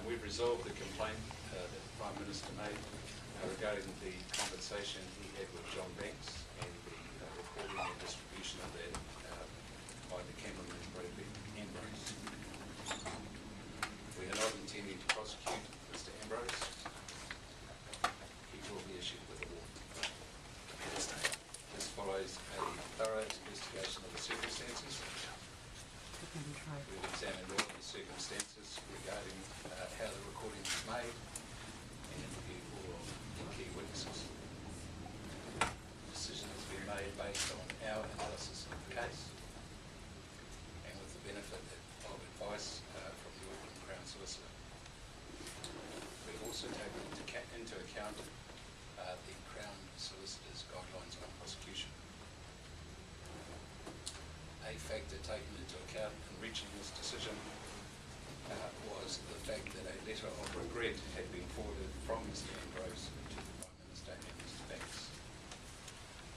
We've resolved the complaint that the Prime Minister made regarding the conversation he had with John Banks and the recording and distribution of that by the cameraman Bradley Ambrose. We are not intending to prosecute Mr. Ambrose. He will be issued with a warrant. This follows a thorough investigation of the circumstances. We've examined all of the circumstances regarding how the recording was made and interviewed all of the key witnesses. The decision has been made based on our analysis of the case and with the benefit of advice from the Auckland Crown Solicitor. We've also taken into account the Crown Solicitor's guidelines on prosecution. A factor taken into account in reaching this decision was the fact that a letter of regret had been forwarded from Mr. Ambrose to the Prime Minister and Mr. Banks.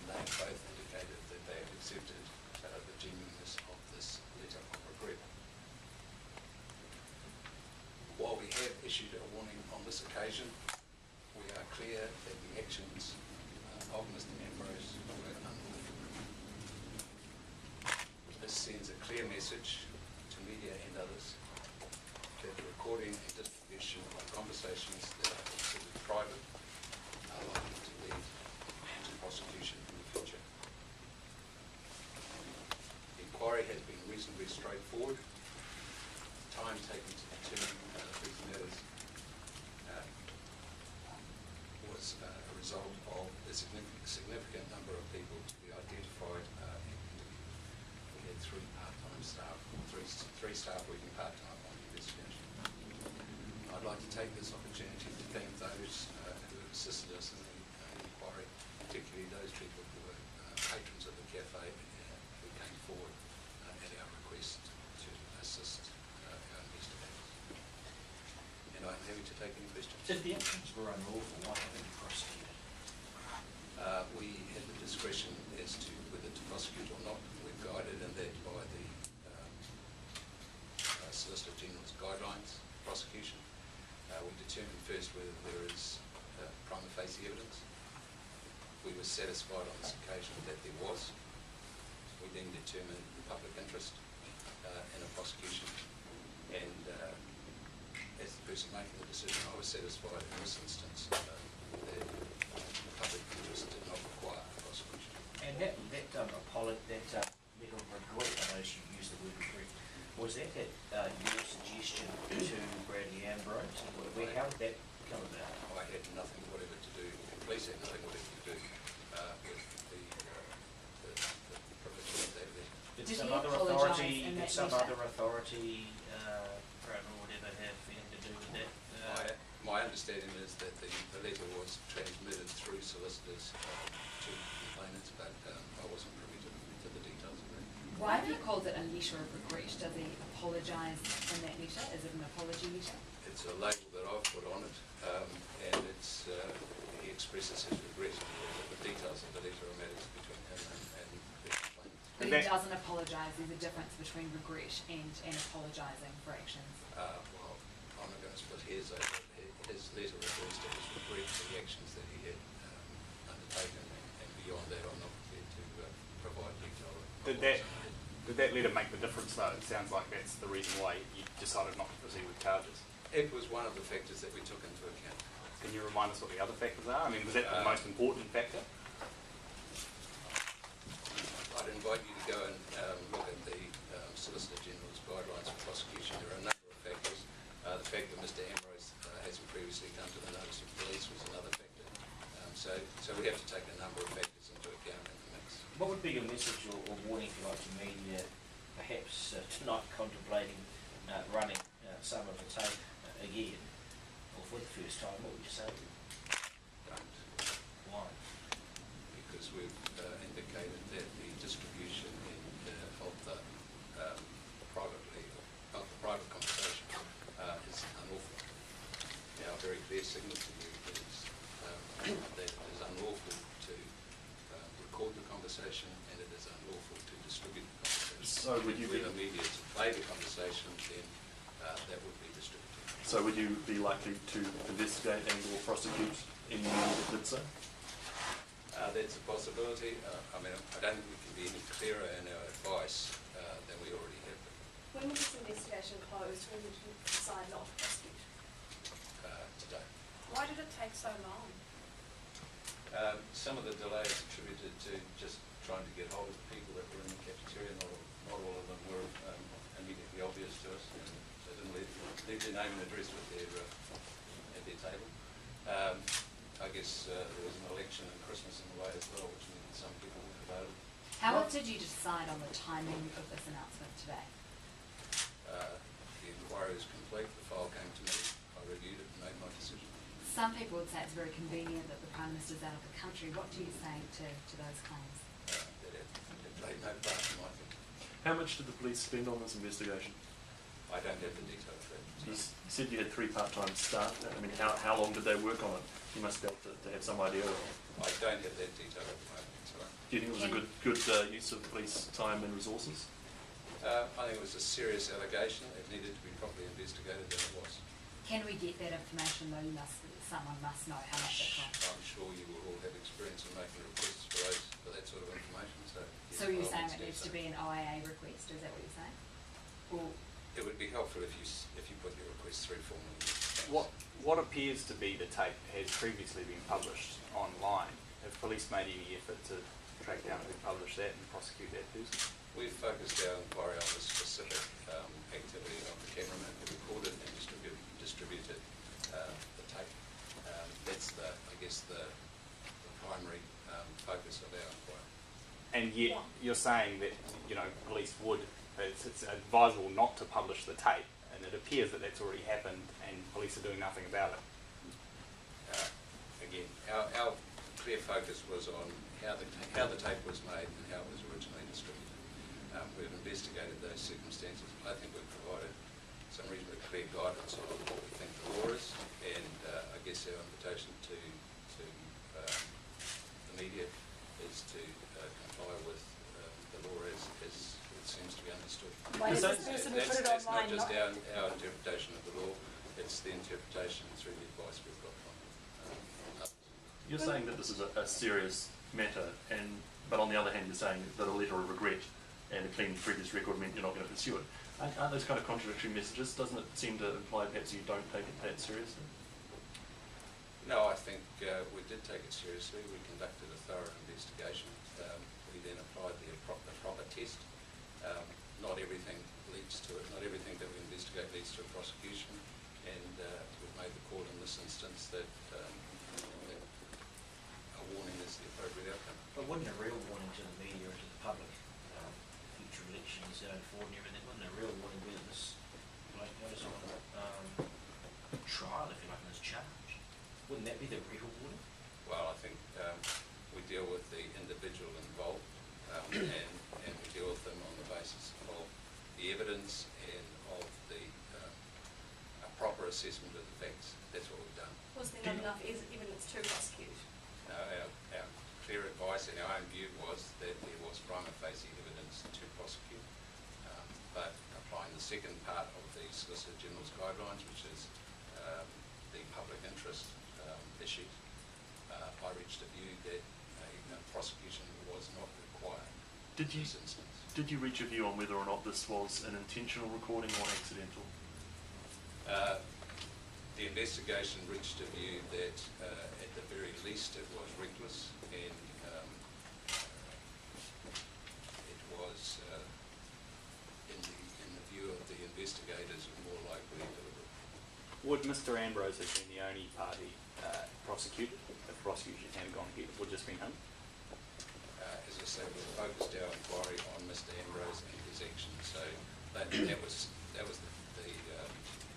And they both indicated that they have accepted the genuineness of this letter of regret. While we have issued a warning on this occasion, we are clear that the actions of Mr. Ambrose were unlawful. This sends a clear message to media and others that the recording and distribution of conversations that are considered private are likely to lead to prosecution in the future. The inquiry has been reasonably straightforward. The time taken to determine these matters was a result of a significant number of people to be identified and interviewed. We had three staff working part-time on the investigation. I'd like to take this opportunity to thank those who have assisted us in the inquiry, particularly those people who were patrons of the cafe who came forward at our request to assist our investigators. And I'm happy to take any questions. If the actions were unlawful, why haven't you prosecuted? We had the discretion as to whether to prosecute or not. We're guided in that by the Solicitor General's guidelines for prosecution. We determined first whether there is prima facie evidence. We were satisfied on this occasion that there was. We then determined the public interest in a prosecution, and as the person making the decision, I was satisfied in this instance that the public interest did not require a prosecution. And that letter of regret, I notice you used the word regret, was that your suggestion to Bradley Ambrose? How did that come about? I had nothing whatever to do, the police had nothing whatever to do with the provision of that letter. Did some other authority, or whatever, have anything to do with that? My understanding is that the letter was transmitted through solicitors to complainants, but I wasn't privy to the details of that. Why have you called it a letter of regret? Does he apologise in that letter? Is it an apology letter? It's a label that I've put on it, and it's he expresses his regret. The details of the letter are matters between him and the complainant. But he doesn't apologise. There's a difference between regret and apologising for actions. Well, I'm not going to split hairs over it. His letter refers to his regret for the actions that he had undertaken, and beyond that I'm not prepared to provide detail. Did that letter make the difference though? It sounds like that's the reason why you decided not to proceed with charges. It was one of the factors that we took into account. Can you remind us what the other factors are? I mean, was that the most important factor? I'd invite you to go and look at the Solicitor General's guidelines for prosecution. There are a number of factors. The fact that Mr. Ambrose hasn't previously come to the notice of police was another factor. So we have to take a number of factors into account in the mix. What would be your message or warning, if you like, to media, perhaps tonight contemplating running some of the tape again, or for the first time? What would you say? Don't. Why? Because we've indicated that the distribution of the private conversation is unlawful. Now, a very clear signal to you is that it is unlawful to record the conversation, and it is unlawful to distribute the conversation. So would you the media to play the conversation, then that would be distributed. So would you be likely to investigate and or prosecute anyone that did so? That's a possibility. I mean, I don't think we can be any clearer in our advice than we already have been. When was this investigation closed? When did you decide not to prosecute? Today. Why did it take so long? Some of the delay is attributed to just trying to get hold of the people that were in the cafeteria. Not all of them were immediately obvious to us, and they didn't leave their name and address with their at their table. I guess there was an election and Christmas in the way as well, which means some people weren't available. How did you decide on the timing of this announcement today? The inquiry was complete, the file came to me, I reviewed it and made my decision. Some people would say it's very convenient that the Prime Minister's out of the country. What do you say to those claims? That it played no part in my thinking. How much did the police spend on this investigation? I don't have the detail of that. You said you had 3 part-time staff. I mean, how long did they work on it? You must be able to have some idea of it. I don't have that detail at the moment, sorry. Do you think it was a good use of police time and resources? I think it was a serious allegation. It needed to be properly investigated, and it was. Can we get that information though? Someone must know how much it costs. I'm sure you will all have experience in making requests for that sort of information. So You're saying it needs to be an OIA request? Is that what you're saying? Or it would be helpful if you put your request through formally. What appears to be the tape has previously been published online. Have police made any effort to track down who published that and prosecute that person? We've focused our inquiry on the specific activity of the cameraman who recorded and distributed the tape. That's the primary focus of our inquiry. And yet you're saying that police would. It's advisable not to publish the tape, and it appears that that's already happened, and police are doing nothing about it. Again, our clear focus was on how the tape was made and how it was originally distributed. We've investigated those circumstances. I think we've provided some reasonably clear guidance on what we think the law is, and I guess our invitation to the media is to comply with the law as it seems to be understood. Why does this person who put it That's not online just our interpretation of the law, it's the interpretation through the advice we've got from others. You're saying that this is a serious matter, but on the other hand, you're saying that a letter of regret and a clean previous record meant you're not going to pursue it. Aren't those kind of contradictory messages? Doesn't it seem to imply perhaps you don't take it that seriously? No, I think we did take it seriously. We conducted a thorough investigation. We then applied the proper test. Not everything leads to it. Not everything that we investigate leads to a prosecution. And we've made the call in this instance that a warning is the appropriate outcome. But wouldn't a real warning to the media and to the public, future elections going forward and everything, wouldn't a real warning be that this bloke goes on trial, if you like, and is charged? Wouldn't that be the real warning? Well, I think we deal with the individual involved and we deal with them on the basis of the evidence and of the a proper assessment of the facts. That's what we've done. Was there not enough evidence to prosecute? Our clear advice in our own view was that there was prima facie evidence to prosecute, but applying the second part of the Solicitor General's guidelines, which is the public interest issue, I reached a view that a prosecution was not required in this instance. Did you reach a view on whether or not this was an intentional recording or accidental? The investigation reached a view that at the very least it was reckless, and it was in the view of the investigators more likely deliberate. Would Mr. Ambrose have been the only party prosecuted if prosecution had gone ahead? Would just been him? As I say, we focused our inquiry on Mr. Ambrose and his actions, so that was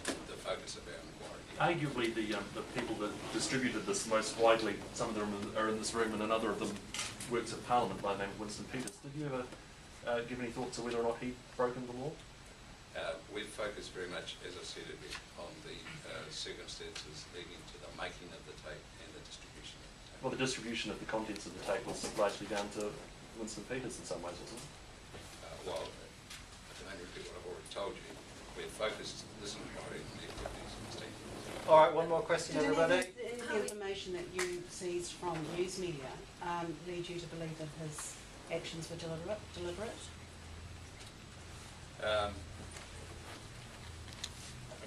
the focus of our inquiry. Arguably, the people that distributed this most widely, some of them are in this room, and another of them works at Parliament by the name of Winston Peters. Did you ever give any thoughts to whether or not he'd broken the law? We've focused very much, as I said, on the circumstances leading to the making of the tape and the distribution of the tape. Well, the distribution of the contents of the tape was largely down to Winston Peters in some ways, wasn't it? Well, I can only repeat what I've already told you. We've focused this inquiry on the activities of Mr. All right, one more question, Did any of everybody. the information that you seized from news media lead you to believe that his actions were deliberate? I'm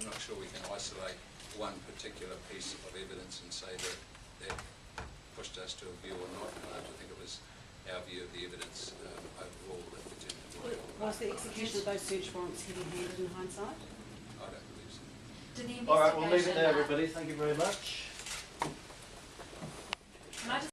not sure we can isolate one particular piece of evidence and say that that pushed us to a view or not. I think it was our view of the evidence overall that determined. Was the execution of those search warrants heavy-handed in hindsight? I don't believe so. Did the All right, we'll leave it investigation, there, everybody. Thank you very much. Can I just